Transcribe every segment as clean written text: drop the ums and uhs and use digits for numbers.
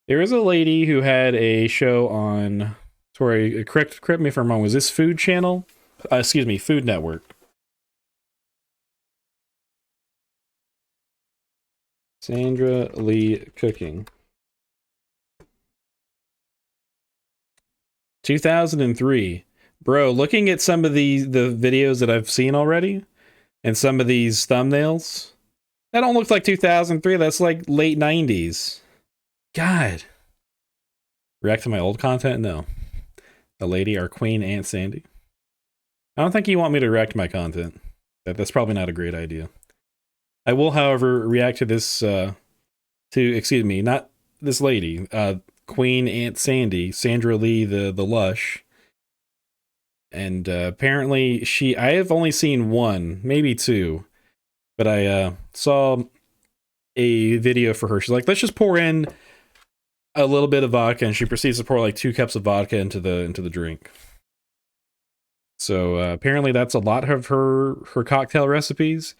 There is a lady who had a show on, sorry, correct me if I'm wrong, was this Food Channel? Excuse me, Food Network. Sandra Lee Cooking. 2003. Bro, looking at some of the videos that I've seen already, and some of these thumbnails, that don't look like 2003, that's like late 90s. God. React to my old content? No. A lady, our queen, Aunt Sandy. I don't think you want me to react to my content. That's probably not a great idea. I will, however, react to this, excuse me, not this lady, Queen Aunt Sandy, Sandra Lee, the Lush. And apparently I have only seen one, maybe two, but I saw a video for her. She's like, let's just pour in a little bit of vodka, and she proceeds to pour like 2 cups of vodka into the drink. So apparently that's a lot of her cocktail recipes.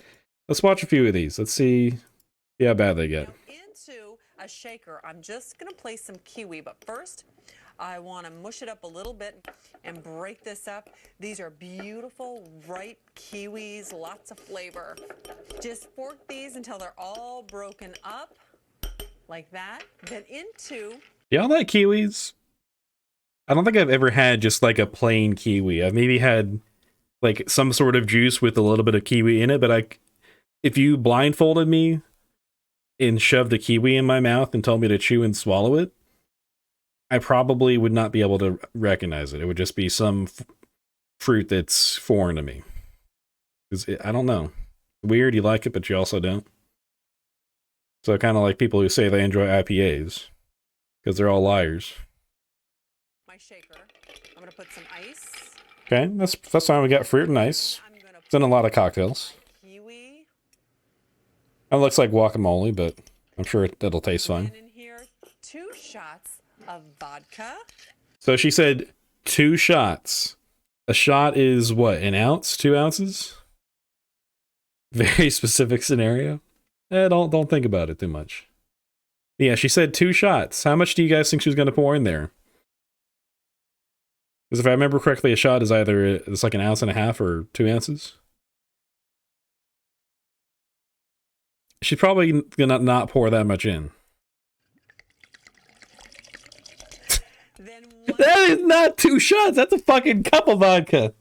Let's watch a few of these. Let's see how bad they get. Into a shaker, I'm just going to place some kiwi, but first I want to mush it up a little bit and break this up. These are beautiful, ripe kiwis, lots of flavor. Just fork these until they're all broken up, like that. Then into... Y'all like kiwis? I don't think I've ever had just like a plain kiwi. I've maybe had like some sort of juice with a little bit of kiwi in it, but if you blindfolded me and shoved a kiwi in my mouth and told me to chew and swallow it, I probably would not be able to recognize it. It would just be some fruit that's foreign to me. I don't know. Weird, you like it, but you also don't. So kind of like people who say they enjoy IPAs, because they're all liars. My shaker. I'm going to put some ice. Okay, that's fine. We got fruit and ice. It's in a lot of cocktails. Kiwi. It looks like guacamole, but I'm sure it'll taste fine. And in here, 2 shots of vodka. So she said 2 shots. A shot is what, an ounce? 2 ounces? Very specific scenario. Don't think about it too much. Yeah, she said 2 shots. How much do you guys think she was going to pour in there? Because if I remember correctly, a shot is it's like 1.5 ounces or 2 ounces. She's probably gonna not pour that much in. That is not 2 shots. That's a fucking cup of vodka.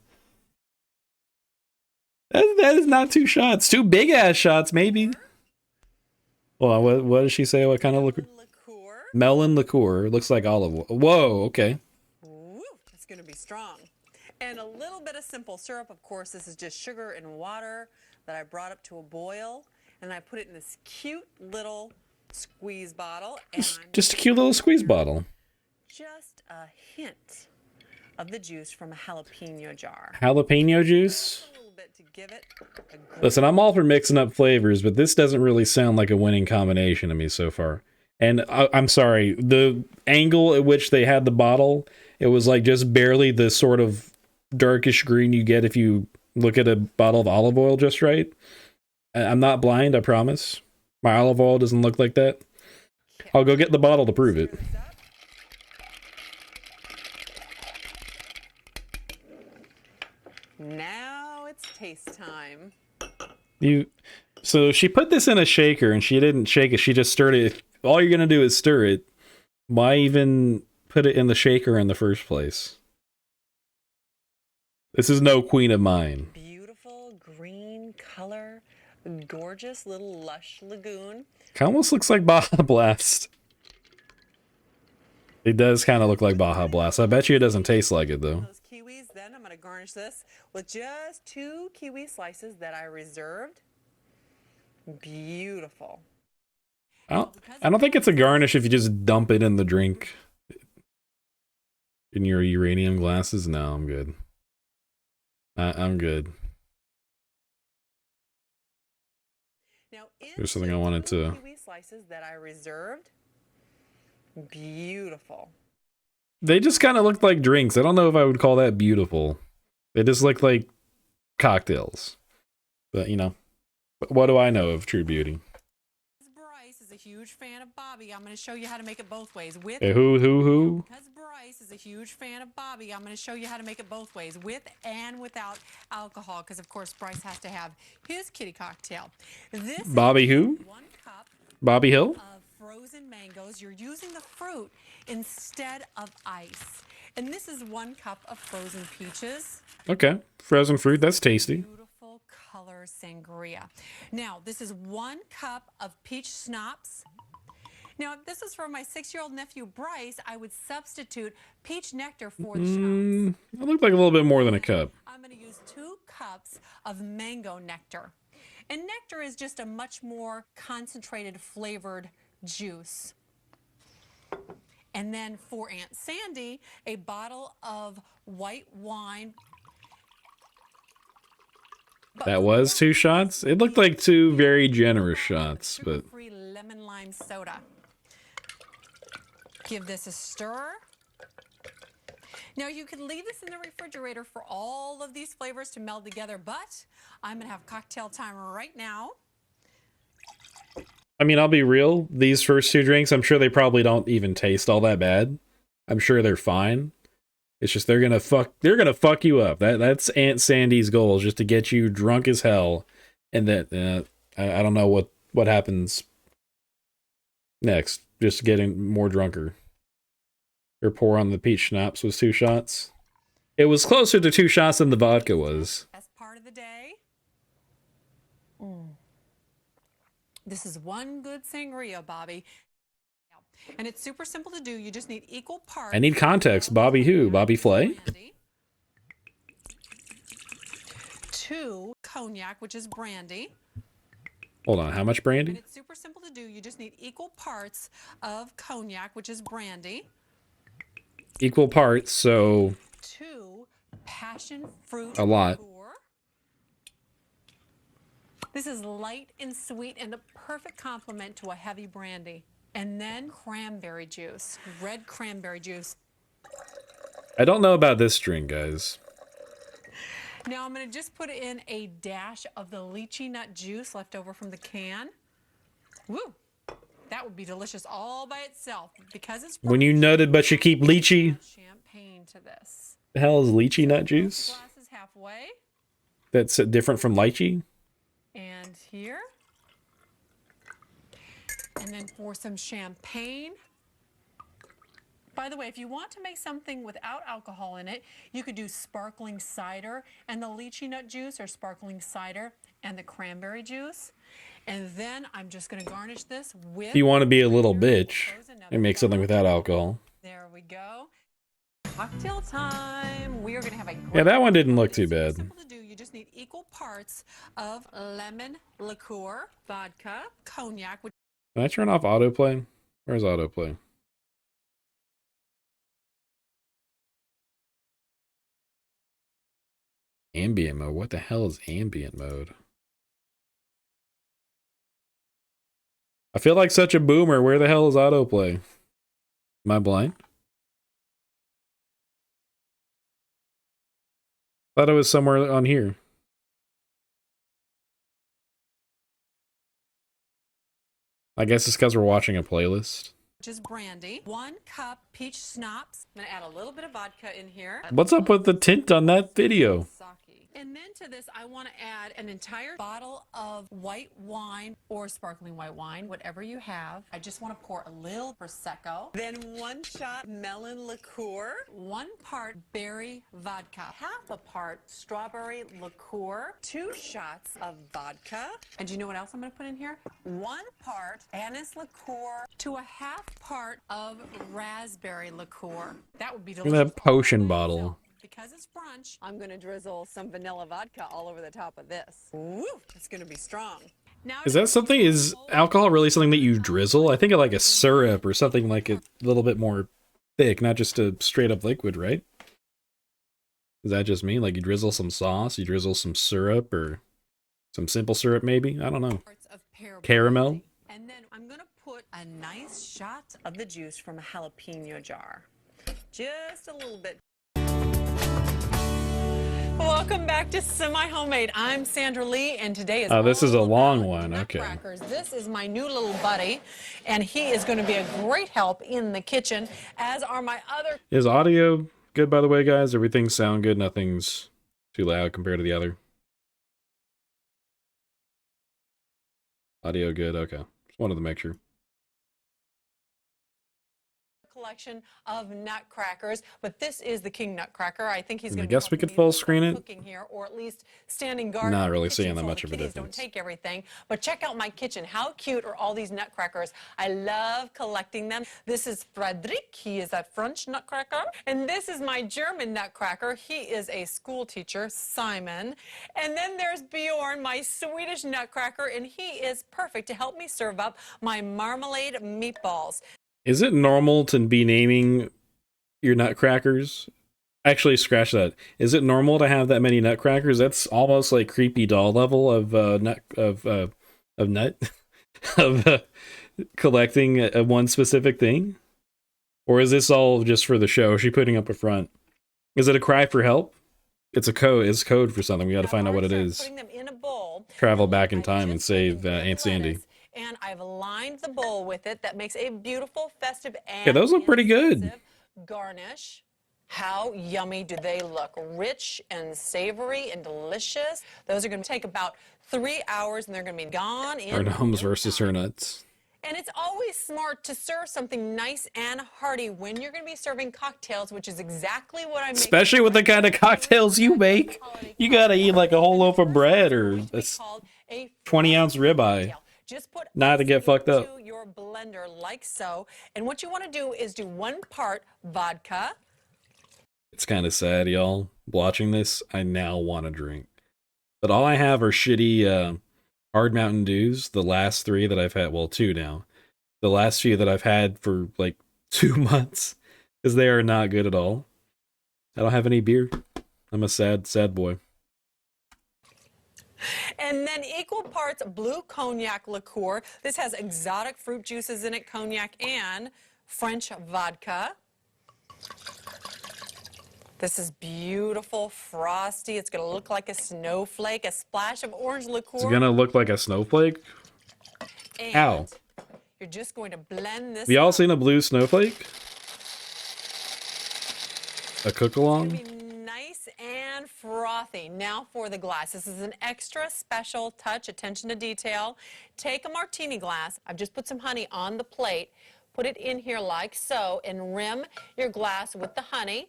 That is not 2 shots. 2 big ass shots, maybe. Hold on, what does she say? What kind of liquor? Melon liqueur. Looks like olive oil. Whoa, okay. Ooh, it's going to be strong. And a little bit of simple syrup. Of course, this is just sugar and water that I brought up to a boil. And I put it in this cute little squeeze bottle. And just a cute little squeeze bottle. Just a hint of the juice from a jalapeno jar. Jalapeno juice? Listen, I'm all for mixing up flavors, but this doesn't really sound like a winning combination to me so far. And I'm sorry, the angle at which they had the bottle, it was like just barely the sort of darkish green you get if you look at a bottle of olive oil just right. I'm not blind, I promise. My olive oil doesn't look like that. I'll go get the bottle to prove it. Now it's taste time. So she put this in a shaker and she didn't shake it, she just stirred it. If all you're gonna do is stir it, why even put it in the shaker in the first place? This is no queen of mine. Beautiful green color, gorgeous little lush lagoon. It almost looks like Baja Blast. It does kind of look like Baja Blast. I bet you it doesn't taste like it though. Those kiwis, then I'm going to garnish this with just 2 kiwi slices that I reserved. Beautiful. I don't think it's a garnish if you just dump it in the drink. In your uranium glasses? No, I'm good. I'm good. Now, there's something I wanted to... kiwi slices that I reserved. Beautiful. They just kind of looked like drinks. I don't know if I would call that beautiful. They just look like cocktails. But, you know, what do I know of true beauty? Bryce is a huge fan of Bobby, I'm going to show you how to make it both ways. With Hey, who? Because Bryce is a huge fan of Bobby, I'm going to show you how to make it both ways, with and without alcohol. Because of course Bryce has to have his kitty cocktail. This Bobby is who? 1 cup Bobby Hill? of frozen mangoes. You're using the fruit instead of ice. And this is 1 cup of frozen peaches. Okay, frozen fruit. That's tasty. Beautiful color sangria. Now, this is 1 cup of peach schnapps. Now, if this was for my 6-year-old nephew Bryce, I would substitute peach nectar for the schnapps. It looked like a little bit more than a cup. I'm going to use 2 cups of mango nectar. And nectar is just a much more concentrated flavored juice. And then for Aunt Sandy, a bottle of white wine. That was 2 shots? It looked like 2 very generous shots, but... Sugar-free lemon lime soda. Give this a stir. Now, you could leave this in the refrigerator for all of these flavors to meld together, but I'm going to have cocktail time right now. I mean, I'll be real. These first 2 drinks, I'm sure they probably don't even taste all that bad. I'm sure they're fine. It's just they're gonna fuck you up. That's Aunt Sandy's goal, is just to get you drunk as hell, and then I don't know what happens next. Just getting more drunker. Her pour on the peach schnapps was 2 shots. It was closer to 2 shots than the vodka was. That's part of the day. This is 1 good sangria, Bobby. And it's super simple to do. You just need equal parts. I need context. Bobby who? Bobby Flay? 2 cognac, which is brandy. Hold on, how much And brandy? it's super simple to do. You just need equal parts of cognac, which is brandy. Equal parts, so 2 passion fruit a lot. liqueur. This is light and sweet and the perfect complement to a heavy brandy. And then cranberry juice, red cranberry juice. I don't know about this drink, guys. Now I'm going to just put in a dash of the lychee nut juice left over from the can. Woo! That would be delicious all by itself because it's When you nutted but you keep lychee. champagne to this. The hell is lychee nut juice? Glasses halfway. That's different from lychee? And here. And then for some champagne. By the way, if you want to make something without alcohol in it, you could do sparkling cider and the lychee nut juice, or sparkling cider and the cranberry juice. And then I'm just going to garnish this with... If you want to be a little bitch and make something without alcohol. There we go. Cocktail time. We are going to have a great... Yeah, that one didn't look too bad. Simple to do. You just need equal parts of lemon liqueur, vodka, cognac. Can I turn off autoplay? Where's autoplay? Ambient mode. What the hell is ambient mode? I feel like such a boomer. Where the hell is autoplay? Am I blind? Thought it was somewhere on here. I guess it's because we're watching a playlist. Which is brandy. 1 cup peach schnapps. I'm going to add a little bit of vodka in here. What's up with the tint on that video? Sake. And then to this, I want to add an entire bottle of white wine or sparkling white wine, whatever you have. I just want to pour a little Prosecco. Then 1 shot melon liqueur. 1 part berry vodka. Half a part strawberry liqueur. 2 shots of vodka. And do you know what else I'm going to put in here? 1 part anise liqueur to a half part of raspberry liqueur. That would be delicious. Look at that potion bottle. Because it's brunch, I'm going to drizzle some vanilla vodka all over the top of this. Woo! It's going to be strong. Now, Is that something? Is alcohol really something that you drizzle? I think of like a syrup or something like a little bit more thick, not just a straight up liquid, right? Is that just me? Like you drizzle some sauce, you drizzle some syrup, or some simple syrup maybe? I don't know. Caramel? And then I'm going to put a nice shot of the juice from a jalapeno jar. Just a little bit. Welcome back to Semi Homemade. I'm Sandra Lee, and today is Oh, this is a all long about one. Okay. nutcrackers. This is my new little buddy, and he is going to be a great help in the kitchen, as are my other. Is audio good, by the way, guys? Everything sound good? Nothing's too loud compared to the other. Audio good? Okay. Just wanted to make sure. Collection of nutcrackers, but this is the king nutcracker. I think he's going to guess we could full screen it. Cooking here, or at least standing guard. Not in the really kitchen seeing that so much the of a kitties don't difference. take everything, but check out my kitchen. How cute are all these nutcrackers? I love collecting them. This is Frederick. He is a French nutcracker, and this is my German nutcracker. He is a school teacher, Simon. And then there's Bjorn, my Swedish nutcracker, and he is perfect to help me serve up my marmalade meatballs. Is it normal to be naming your nutcrackers? Actually, scratch that. Is it normal to have that many nutcrackers? That's almost like creepy doll level of nut of collecting one specific thing. Or is this all just for the show? Is she putting up a front? Is it a cry for help? It's a code. It's code for something. We got to find out what it is. Putting them in a bowl. Travel back in time and save Aunt Sandy. And I've lined the bowl with it. That makes a beautiful festive and Yeah, those look pretty good. Garnish. How yummy do they look? Rich and savory and delicious. Those are going to take about 3 hours, and they're going to be gone in Her gnomes versus her nuts. And it's always smart to serve something nice and hearty when you're going to be serving cocktails, which is exactly what I'm making. Especially with the kind of cocktails you make. You gotta eat like a whole loaf of bread or a 20-ounce ribeye. Just put not to get fucked up. into your blender like so. And what you want to do is do 1 part vodka. It's kind of sad, y'all. Watching this, I now want to drink. But all I have are shitty hard Mountain Dews. The last 3 that I've had, well, 2 now. The last few that I've had for like 2 months. Because they are not good at all. I don't have any beer. I'm a sad, sad boy. And then equal parts blue cognac liqueur. This has exotic fruit juices in it, cognac and French vodka. This is beautiful, frosty. It's going to look like a snowflake, a splash of orange liqueur. It's gonna look like a snowflake? And ow. You're just going to blend this. Have y'all up. seen a blue snowflake? A cook-along? Nice and frothy. Now for the glass. This is an extra special touch, attention to detail. Take a martini glass. I've just put some honey on the plate. Put it in here like so and rim your glass with the honey.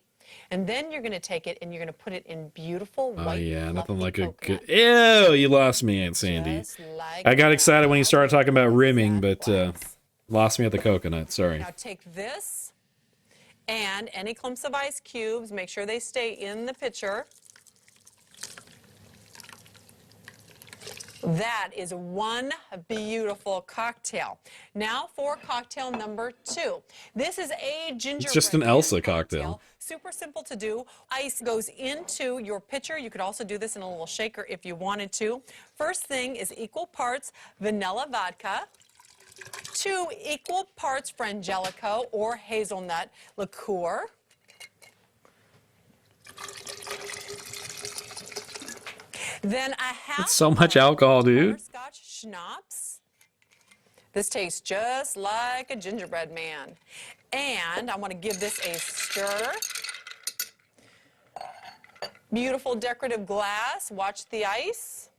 And then you're going to take it and you're going to put it in beautiful white. Oh yeah, nothing like a coconut. good... Ew, you lost me, Aunt Sandy. Like I got excited when you started talking about rimming, but glass. lost me at the coconut, sorry. Now take this and any clumps of ice cubes, make sure they stay in the pitcher. That is one beautiful cocktail. Now for cocktail number 2. This is a gingerbread. It's just an Elsa cocktail. Super simple to do. Ice goes into your pitcher. You could also do this in a little shaker if you wanted to. First thing is equal parts vanilla vodka, 2 equal parts Frangelico or hazelnut liqueur. Then a half. That's so much alcohol, dude. Scotch schnapps. This tastes just like a gingerbread man. And I want to give this a stir. Beautiful decorative glass. Watch the ice.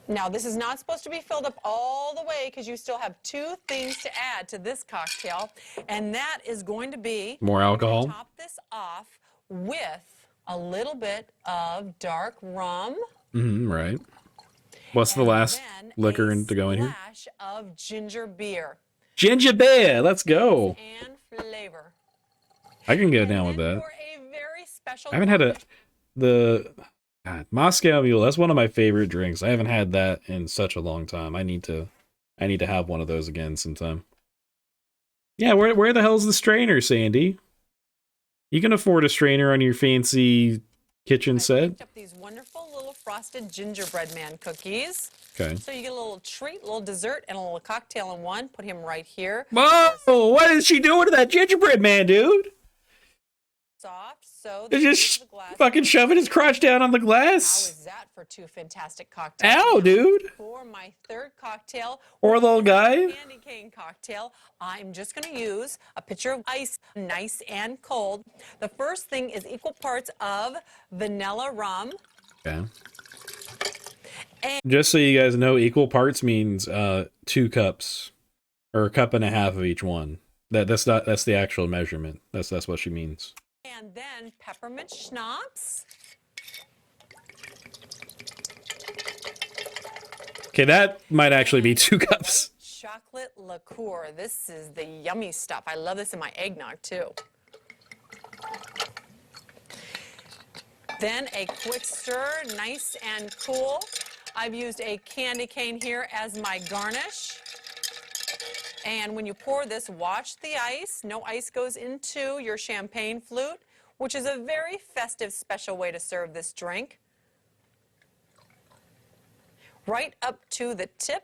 Now, this is not supposed to be filled up all the way because you still have 2 things to add to this cocktail. And that is going to be... More alcohol. Top this off with a little bit of dark rum. Right. What's the last liquor to go in here? A splash of ginger beer. Ginger beer, let's go. And flavor. I can go down with that. For a very special I haven't had God, Moscow Mule. That's one of my favorite drinks. I haven't had that in such a long time. I need to have one of those again sometime. Yeah, where the hell's the strainer, Sandy? You can afford a strainer on your fancy kitchen set. I picked up these wonderful little frosted gingerbread man cookies. Okay. So you get a little treat, a little dessert, and a little cocktail in one. Put him right here. Whoa! What is she doing to that gingerbread man, dude? soft, so They're the just glass fucking shoving his crotch down on the How glass. is that for two fantastic cocktails? Ow, dude. For my third cocktail, Poor little guy. candy cane cocktail, I'm just going to use a pitcher of ice, nice and cold. The first thing is equal parts of vanilla rum. Okay. Just so you guys know, equal parts means 2 cups or a cup and a half of each one. That's the actual measurement. That's what she means. And then peppermint schnapps. Okay, that might actually be 2 cups. Chocolate liqueur. This is the yummy stuff. I love this in my eggnog too. Then a quick stir, nice and cool. I've used a candy cane here as my garnish. And when you pour this, watch the ice. No ice goes into your champagne flute, which is a very festive, special way to serve this drink. Right up to the tip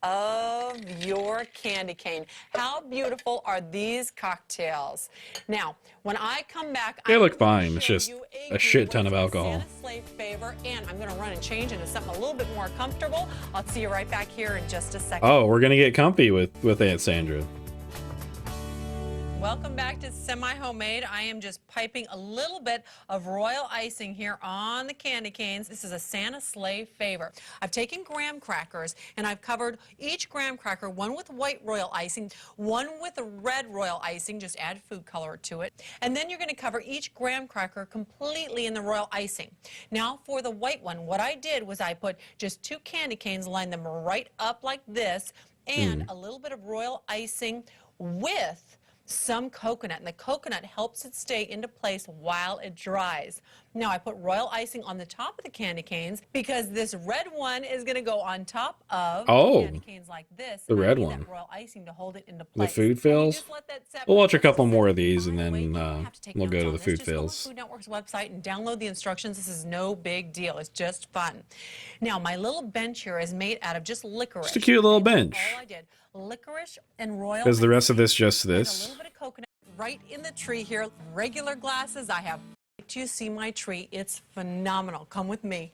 of your candy cane. How beautiful are these cocktails? Now, when I come back, they look fine. It's just a shit ton of alcohol. Favor, and I'm going to run and change into something a little bit more comfortable. I'll see you right back here in just a second. Oh, we're gonna get comfy with Aunt Sandra. Welcome back to Semi-Homemade. I am just piping a little bit of royal icing here on the candy canes. This is a Santa sleigh favor. I've taken graham crackers and I've covered each graham cracker, one with white royal icing, one with a red royal icing, just add food color to it. And then you're going to cover each graham cracker completely in the royal icing. Now for the white one, what I did was I put just 2 candy canes, lined them right up like this, and a little bit of royal icing with some coconut, and the coconut helps it stay into place while it dries. Now I put royal icing on the top of the candy canes because this red one is going to go on top of candy canes like this. The red one. That royal icing to hold it into place. The food fills. We'll watch a couple more of these and then we'll go to the food fills. Just go to Food Network's website and download the instructions. This is no big deal. It's just fun. Now my little bench here is made out of just licorice. Just a cute little bench. All I did. Licorice and royal. Is the rest of this just a this? little bit of coconut right in the tree here. Regular glasses. I have. Do you see my tree? It's phenomenal. Come with me.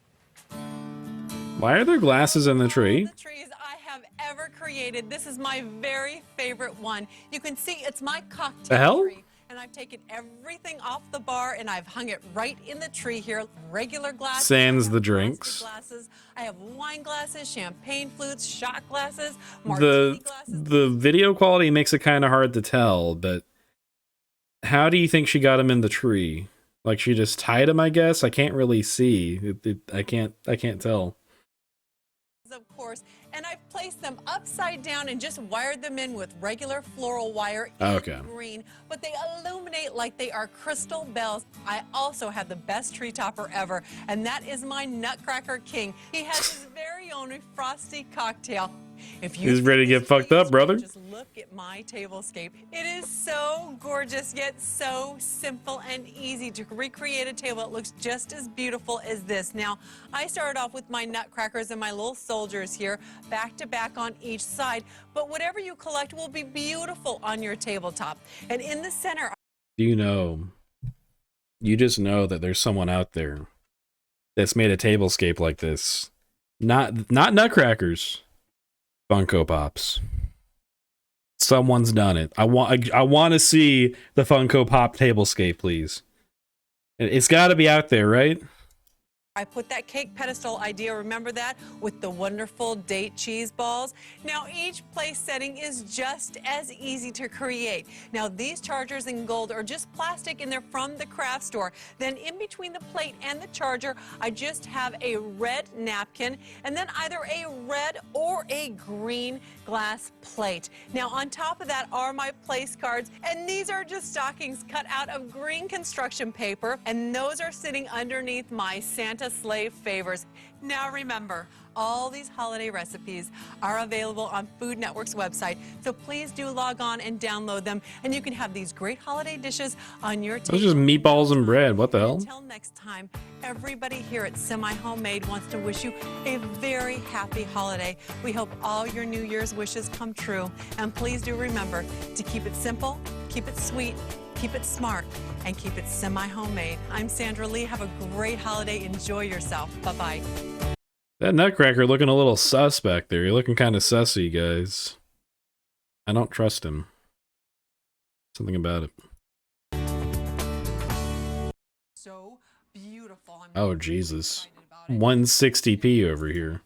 Why are there glasses in the tree? All the trees I have ever created. This is my very favorite one. You can see it's my cocktail tree. And I've taken everything off the bar and I've hung it right in the tree here. Regular glasses. Sans the drinks. Glasses. I have wine glasses, champagne flutes, shot glasses, martini glasses. The video quality makes it kind of hard to tell, but how do you think she got him in the tree? Like she just tied him, I guess. I can't really see. I can't tell. Of course, and I've placed them upside down and just wired them in with regular floral wire in green, but they illuminate like they are crystal bells. I also have the best tree topper ever, and that is my Nutcracker King. He has his very own frosty cocktail. If you He's ready to get fucked up, brother. Just look at my tablescape. It is so gorgeous, yet so simple and easy to recreate a table that looks just as beautiful as this. Now, I started off with my nutcrackers and my little soldiers here, back to back on each side, but whatever you collect will be beautiful on your tabletop. And in the center... Do you know, you just know that there's someone out there that's made a tablescape like this. Not nutcrackers. Funko Pops. Someone's done it. I want to see the Funko Pop tablescape, please. It's got to be out there, right? I put that cake pedestal idea, remember that, with the wonderful date cheese balls. Now each place setting is just as easy to create. Now these chargers in gold are just plastic and they're from the craft store. Then in between the plate and the charger, I just have a red napkin and then either a red or a green glass plate. Now on top of that are my place cards, and these are just stockings cut out of green construction paper, and those are sitting underneath my Santa sleigh favors. Now remember, all these holiday recipes are available on Food Network's website, so please do log on and download them, and you can have these great holiday dishes on your table. Those are just meatballs and bread. What the hell? Until next time, everybody here at Semi Homemade wants to wish you a very happy holiday. We hope all your New Year's wishes come true, and please do remember to keep it simple, keep it sweet, keep it smart, and keep it semi-homemade. I'm Sandra Lee. Have a great holiday. Enjoy yourself. Bye-bye. That Nutcracker looking a little suspect there. You're looking kind of sussy, guys. I don't trust him. Something about it. So beautiful. Oh, Jesus. 160p over here.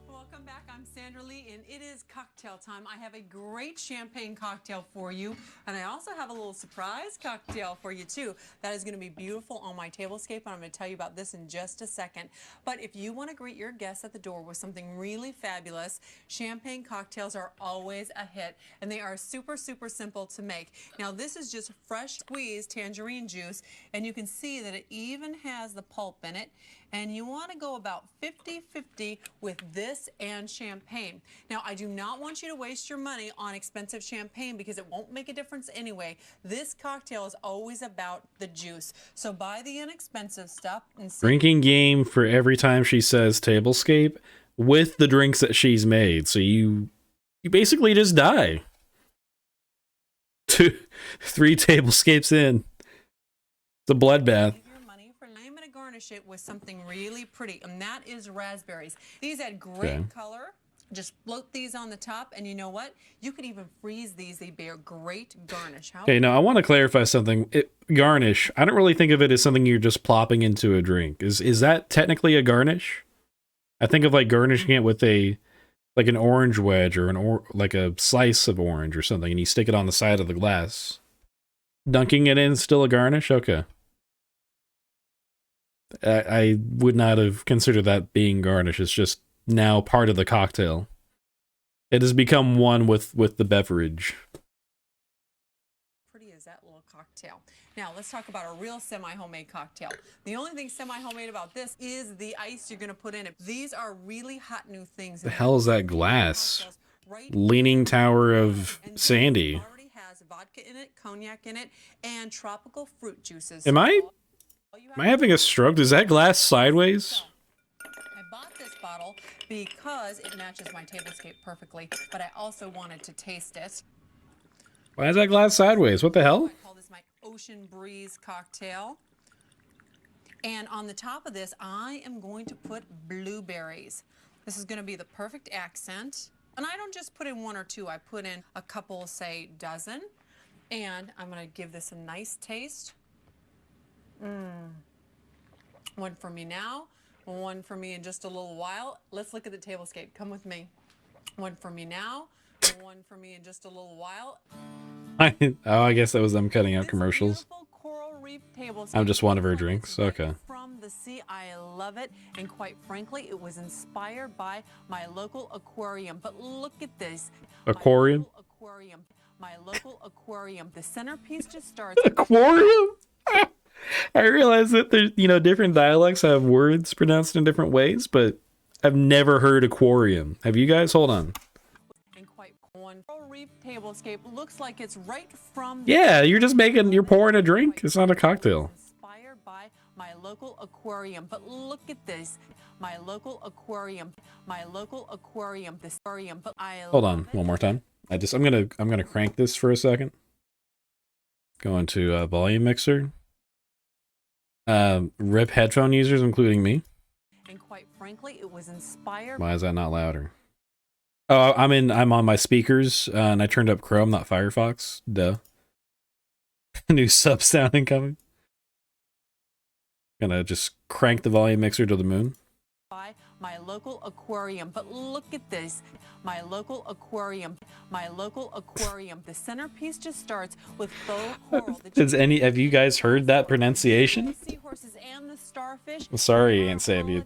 Welcome back. I'm Sandra Lee, and it is cocktail time. I have a great champagne cocktail for you, and I also have a little surprise cocktail for you, too. That is going to be beautiful on my tablescape, and I'm going to tell you about this in just a second. But if you want to greet your guests at the door with something really fabulous, champagne cocktails are always a hit, and they are super, super simple to make. Now, this is just fresh squeezed tangerine juice, and you can see that it even has the pulp in it. And you want to go about 50-50 with this and champagne. Now, I do not want you to waste your money on expensive champagne because it won't make a difference anyway. This cocktail is always about the juice. So buy the inexpensive stuff and see. Drinking game for every time she says tablescape with the drinks that she's made. So you basically just die. 3 tablescapes in. It's a bloodbath. Garnish it with something really pretty, and that is raspberries. These add great color. Just float these on the top, and you know what? You could even freeze these. They bear great garnish. Okay, now I want to clarify something. Garnish, I don't really think of it as something you're just plopping into a drink. Is that technically a garnish? I think of like garnishing it with an orange wedge or like a slice of orange or something, and you stick it on the side of the glass. Dunking it in still a garnish? Okay. I would not have considered that being garnish. It's just now part of the cocktail. It has become one with the beverage. Pretty is that little cocktail. Now let's talk about a real semi-homemade cocktail. The only thing semi-homemade about this is the ice you're going to put in it. These are really hot new things. The hell is that glass? Leaning Tower of Sandy. It already has vodka in it, cognac in it, and tropical fruit juices. Am I having a stroke? Is that glass sideways? I bought this bottle because it matches my tablescape perfectly, but I also wanted to taste it. Why is that glass sideways? What the hell? I call this my Ocean Breeze cocktail. And on the top of this, I am going to put blueberries. This is going to be the perfect accent. And I don't just put in 1 or 2. I put in a couple, say, dozen. And I'm going to give this a nice taste. One for me now, one for me in just a little while. Let's look at the tablescape. Come with me. One for me now, one for me in just a little while. I guess that was them cutting out commercials. Coral reef tablescape. I'm just one of her drinks. Okay. From the sea, I love it, and quite frankly, it was inspired by my local aquarium. But look at this. Aquarium? My local aquarium. The centerpiece just starts. Aquarium? I realize that there's, different dialects have words pronounced in different ways, but I've never heard aquarium. Have you guys? Hold on. And quite one reef tablescape looks like it's right from. Yeah, you're pouring a drink. It's not a cocktail. Inspired by my local aquarium, but look at this. My local aquarium. This aquarium, but I. Hold on, one more time. I'm gonna crank this for a second. Go into volume mixer. Rip headphone users, including me. And quite frankly, it was inspired. Why is that not louder? Oh, I'm on my speakers, and I turned up Chrome, not Firefox. Duh. New sub sound incoming. Gonna just crank the volume mixer to the moon. By my local aquarium, but look at this. My local aquarium. The centerpiece just starts with faux coral. Have you guys heard that pronunciation? Seahorses and the starfish. Sorry, Aunt Sandy.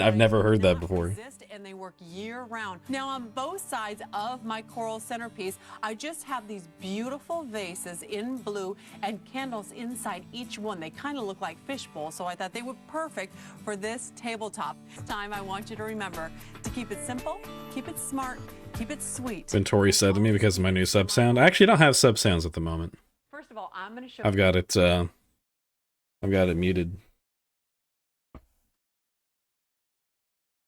I've never heard that before. And they work year-round. Now, on both sides of my coral centerpiece, I just have these beautiful vases in blue and candles inside each one. They kind of look like fish bowls, so I thought they were perfect for this tabletop. This time, I want you to remember to keep it simple, keep it smart, keep it sweet. Ventori said to me because of my new sub sound. I actually don't have sub sounds at the moment. First of all, I'm going to show. I've got it muted.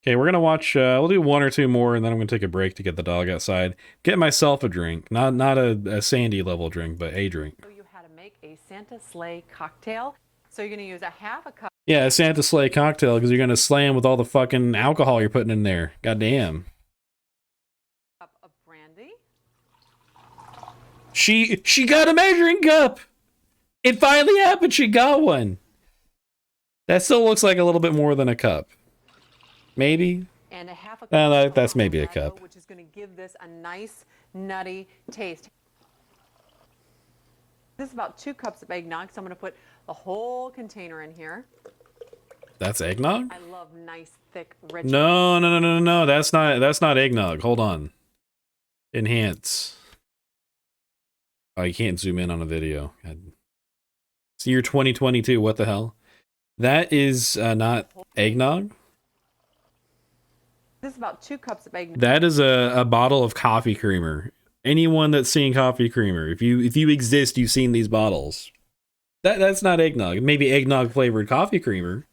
Okay, we're gonna watch. We'll do 1 or 2 more, and then I'm gonna take a break to get the dog outside. Get myself a drink, not a Sandy level drink, but a drink. Show you how to make make a Santa sleigh cocktail. So you're going to use a half a cup. Yeah, a Santa sleigh cocktail because you're gonna slay him with all the fucking alcohol you're putting in there. Goddamn. Of brandy. She got a measuring cup. It finally happened. She got one. That still looks like a little bit more than a cup. Maybe. And a half a cup. That's maybe a cup. Which is going to give this a nice nutty taste. This is about 2 cups of eggnog, so I'm going to put the whole container in here. That's eggnog? I love nice, thick, rich. No. That's not eggnog. Hold on. Enhance. Oh, you can't zoom in on a video. God. It's year 2022. What the hell? That is not eggnog. This is about 2 cups of eggnog. That is a bottle of coffee creamer. Anyone that's seen coffee creamer, if you exist, you've seen these bottles. That's not eggnog. Maybe eggnog flavored coffee creamer.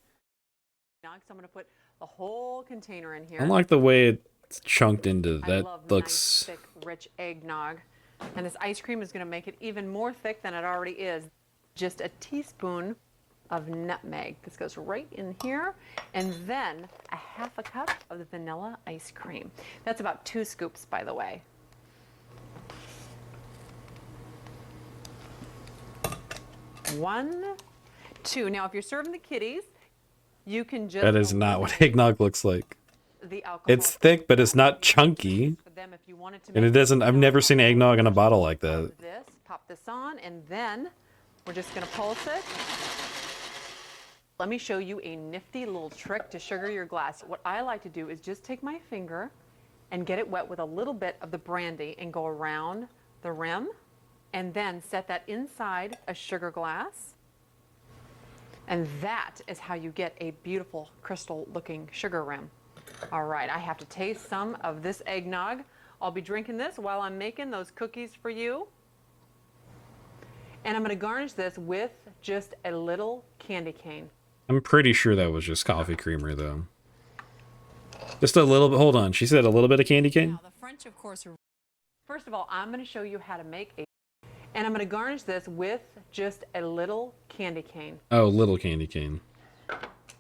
So I'm going to put the whole container in here. I like the way it's chunked into. That looks nice, thick, rich eggnog. And this ice cream is going to make it even more thick than it already is. Just a teaspoon of nutmeg. This goes right in here. And then a half a cup of the vanilla ice cream. That's about 2 scoops, by the way. 1, 2. Now, if you're serving the kiddies, you can just... That is not what eggnog looks like. The alcohol. It's thick, but it's not chunky. For them, if you wanted to And it doesn't... I've never seen eggnog in a bottle like that. Pop this on, and then we're just going to pulse it. Let me show you a nifty little trick to sugar your glass. What I like to do is just take my finger and get it wet with a little bit of the brandy and go around the rim, and then set that inside a sugar glass. And that is how you get a beautiful crystal looking sugar rim. All right, I have to taste some of this eggnog. I'll be drinking this while I'm making those cookies for you. And I'm going to garnish this with just a little candy cane. I'm pretty sure that was just coffee creamer, though. Just a little bit. Hold on. She said a little bit of candy cane? Now, the French, of course, are... First of all, I'm going to show you how to make a... And I'm going to garnish this with just a little candy cane. Oh, little candy cane.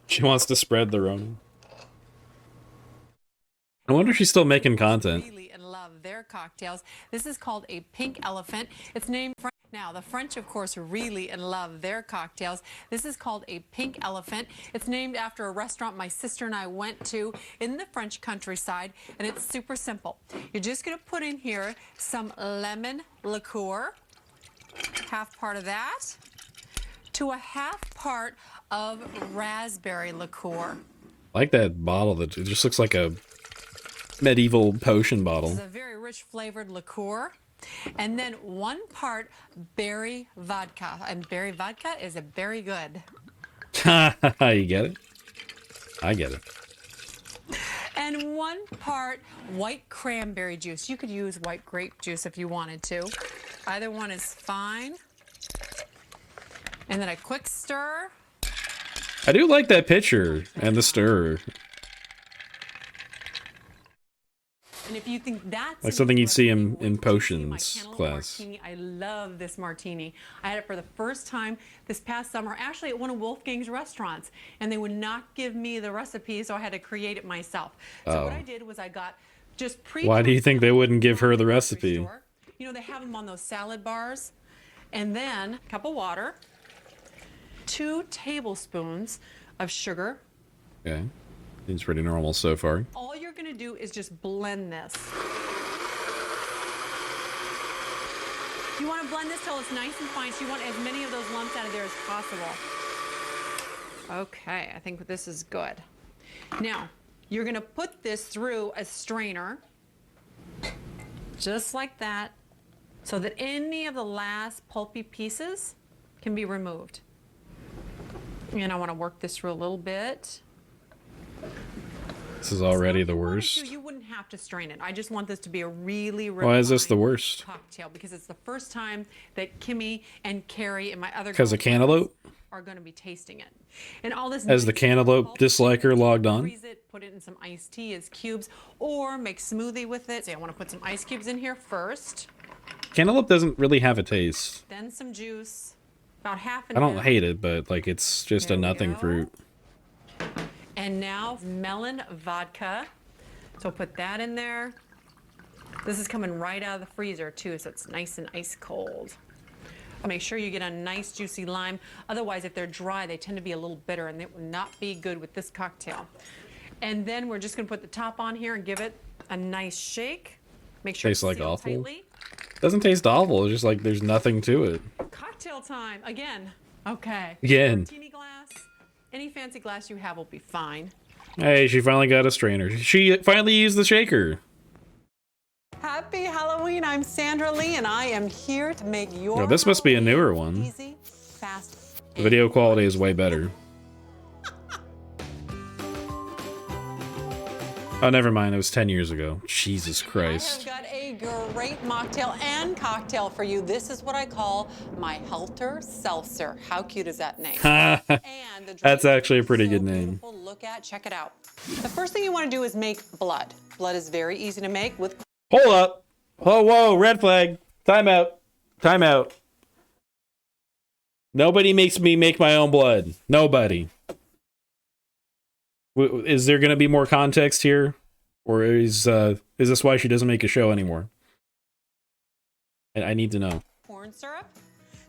She wants to spread the Rona. I wonder if she's still making content. Really in love their cocktails. This is called a pink elephant. It's named... Now, the French, of course, are really in love their cocktails. This is called a pink elephant. It's named after a restaurant my sister and I went to in the French countryside, and it's super simple. You're just going to put in here some lemon liqueur, half part of that, to a half part of raspberry liqueur. I like that bottle. That it just looks like a medieval potion bottle. It's a very rich flavored liqueur. And then 1 part berry vodka. And berry vodka is a very good. You get it? I get it. And 1 part white cranberry juice. You could use white grape juice if you wanted to. Either one is fine. And then a quick stir. I do like that picture and the stir. And if you think that's like something you'd see in potions class. Martini. I love this martini. I had it for the first time this past summer, actually at one of Wolfgang's restaurants, and they would not give me the recipe, so I had to create it myself. So what I did was I got just Why do you think they wouldn't give her the recipe? Store. You know, they have them on those salad bars. And then a cup of water, 2 tablespoons of sugar. Okay. Seems pretty normal so far. All you're going to do is just blend this. You want to blend this till it's nice and fine, so you want as many of those lumps out of there as possible. Okay, I think this is good. Now, you're going to put this through a strainer, just like that, so that any of the last pulpy pieces can be removed. And I want to work this through a little bit. This is already the worst. You wouldn't have to strain it. I just want this to be a really Why is this the worst? Cocktail, because it's the first time that Kimmy and Carrie and my other because of cantaloupe are going to be tasting it. And all this as the cantaloupe disliker logged on. Freeze it, put it in some iced tea as cubes, or make smoothie with it. So I want to put some ice cubes in here first. Cantaloupe doesn't really have a taste. Then some juice. About half an I don't ounce. hate it, but like it's just There a we nothing go. fruit. And now melon vodka. So put that in there. This is coming right out of the freezer too, so it's nice and ice cold. Make sure you get a nice juicy lime. Otherwise, if they're dry, they tend to be a little bitter, and it will not be good with this cocktail. And then we're just gonna put the top on here and give it a nice shake. Make sure Tastes it's like sealed awful. tightly. Doesn't taste awful. It's just like there's nothing to it. Cocktail time again. Okay. Again. Martini glass. Any fancy glass you have will be fine. Hey, she finally got a strainer. She finally used the shaker. Happy Halloween! I'm Sandra Lee, and I am here to make your. Oh, this must be a Halloween newer one. Easy, fast. The video quality is way better. Oh, never mind. It was 10 years ago. Jesus Christ. I have got a great mocktail and cocktail for you. This is what I call my Helter Seltzer. How cute is that name? And the drink That's actually a pretty is good so name. beautiful to look at. Check it out. The first thing you want to do is make blood. Blood is very easy to make with. Hold up. Whoa, whoa, red flag. Time out. Time out. Nobody makes me make my own blood. Nobody. Is there going to be more context here? Or is this why she doesn't make a show anymore? I need to know. Corn syrup,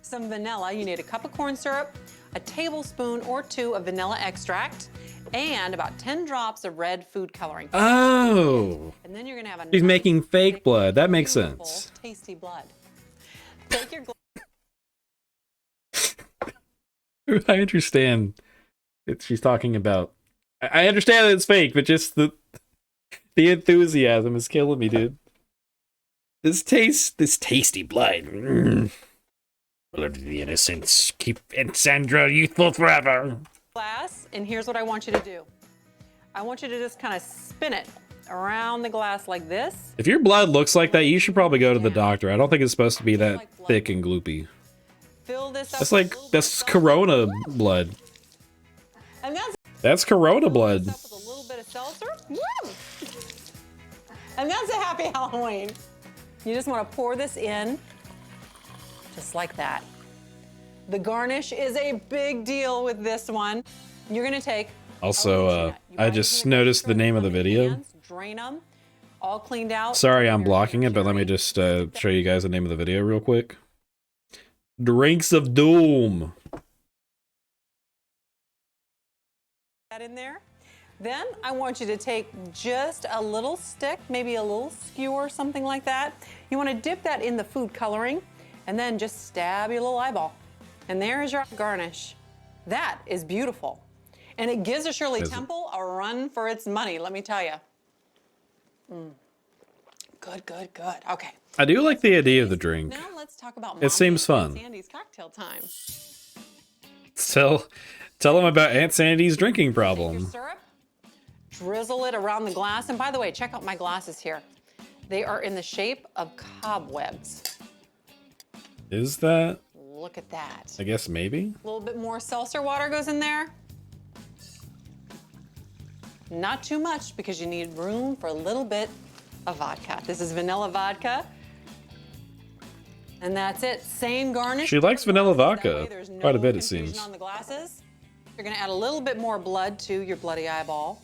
some vanilla. You need a cup of corn syrup, a tablespoon or 2 of vanilla extract, and about 10 drops of red food coloring. Oh. And then you're gonna have a She's nice, making fake thick, blood. That makes beautiful, sense. tasty blood. Take your I understand that she's talking about. I understand that it's fake, but just the enthusiasm is killing me, dude. This tasty blood. Blood of the innocents. Keep Sandra youthful forever. glass, and here's what I want you to do. I want you to just kind of spin it around the glass like this. If your blood looks like that, you should probably go to the doctor. I don't think it's supposed to be that thick and gloopy. Fill this up. That's with a like, little bit that's of seltzer. Corona blood. And That's Corona fill blood. this up with a little bit of seltzer. Woo! And that's a happy Halloween. You just want to pour this in, just like that. The garnish is a big deal with this one. You're gonna take. Also, I just noticed the name of the video. Drain them, all cleaned out. Sorry I'm blocking it, but let me just show you guys the name of the video real quick. Drinks of Doom. That in there. Then I want you to take just a little stick, maybe a little skewer, something like that. You want to dip that in the food coloring and then just stab your little eyeball. And there's your garnish. That is beautiful. And it gives a Shirley Temple a run for its money, let me tell you. Good, good, good. Okay. I do like the idea of the drink. Now let's talk about It seems fun. Sandy's cocktail time. Tell them about Aunt Sandy's drinking Your problem. syrup, drizzle it around the glass. And by the way, check out my glasses here. They are in the shape of cobwebs. Is that? Look at that. I guess maybe. A little bit more seltzer water goes in there. Not too much because you need room for a little bit of vodka. This is vanilla vodka. And that's it. Same garnish. She likes vanilla That way vodka. there's no Quite a bit, it confusion seems. on the glasses. You're gonna add a little bit more blood to your bloody eyeball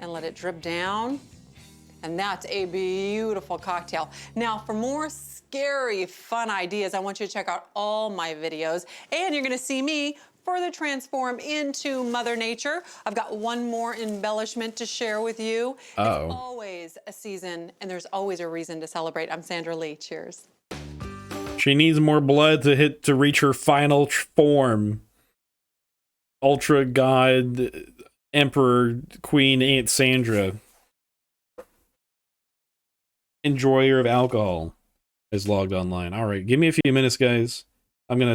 and let it drip down. And that's a beautiful cocktail. Now, for more scary, fun ideas, I want you to check out all my videos. And you're gonna see me further transform into Mother Nature. I've got one more embellishment to share with you. Uh-oh. It's always a season, and there's always a reason to celebrate. I'm Sandra Lee. Cheers. She needs more blood to reach her final form. Ultra God, Emperor, Queen, Aunt Sandra. Enjoyer of alcohol is logged online. All right, give me a few minutes, guys. I'm gonna